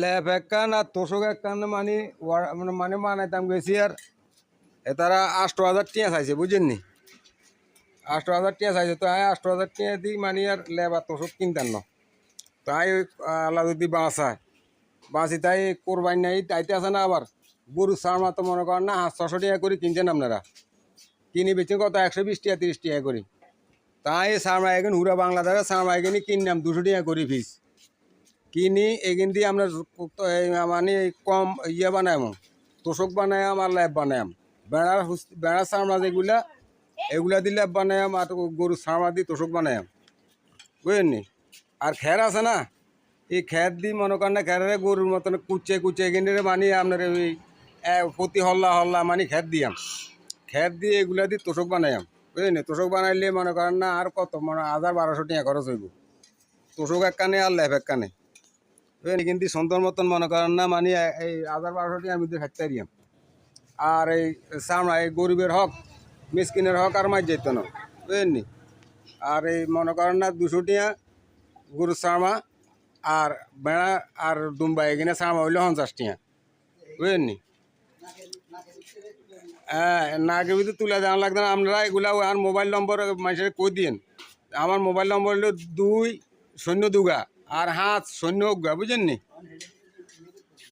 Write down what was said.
Lab একখান আর তোষক একখান মানে মানে বানাইতাম গেছি আর এ তারা ৮,০০০ টিয়া চাইছে বুঝেন নি। ৮,০০০ টিয়া চাইছে, তো আমি ৮,০০০ টিয়া দিই মানে আর ল্যাব আর তোষক কিনতাম না। তাই ওই আল্লাহ যদি বাঁচায় বাঁচি তাই কোরবানি নাই তাইতে আছে না। আবার গরু সার তো মনে করেন না ৬০০ টাকা করে কিনছেন আপনারা, কিনি বেচে কত ১২০ টাকা ৩০ টাকা করি। তাই সারমা এখন হুরা বাংলাদেশে সারমা এখানে কিনলাম ২০০ টাকা করি ফিস কিনি। এখান দিয়ে আমরা মানে কম ইয়ে বানায়াম, তোষক বানায়াম আর ল্যাব বানায়াম। বেড়ার সারমা যেগুলা এগুলা দিয়ে ল্যাব বানায়াম, আর গরুর সারমা দিয়ে তোষক বানায়াম বুঝলেন নি। আর খ্যার আছে না, এই খ্যার দিয়ে মনে করেন না খ্যারে গরুর মতন কুচে কুচে এখানে মানে আপনার ওই প্রতি হল্লা হল্লা মানে খ্যার দিয়াম। খ্যার দিয়ে এগুলা দিয়ে তোষক বানায়াম বুঝলেন। তোষক বানাইলে মনে করেন না আর কত মানে ১,০০০-১,২০০ টাকা খরচ হইব তোষক এক কানে আর ল্যাব এক কানে বুঝলেন। কিন্তু সন্তর মতন মনে করেন না মানে এই ১,০০০-১,২০০ টাকার মধ্যে খাইতে পারিয়াম। আর এই সামনা এই গরিবের হক মিসকিনের হক আর মাছ যেত না বুঝলেন। আর এই মনে করেন না ২০০ টাকা গরুর সামা আর বেড়া আর দুম্বা এখানে সামা হইলে ৫০ টাকা বুঝলেন। হ্যাঁ, নাকের ভিতরে তুলে দেওয়া লাগবে না। আপনারা এগুলা আর মোবাইল নম্বর মানুষের কই দিন। আমার মোবাইল নম্বর হলো ২ শূন্য ২ আর ৭ শূন্য বুঝলেন নি।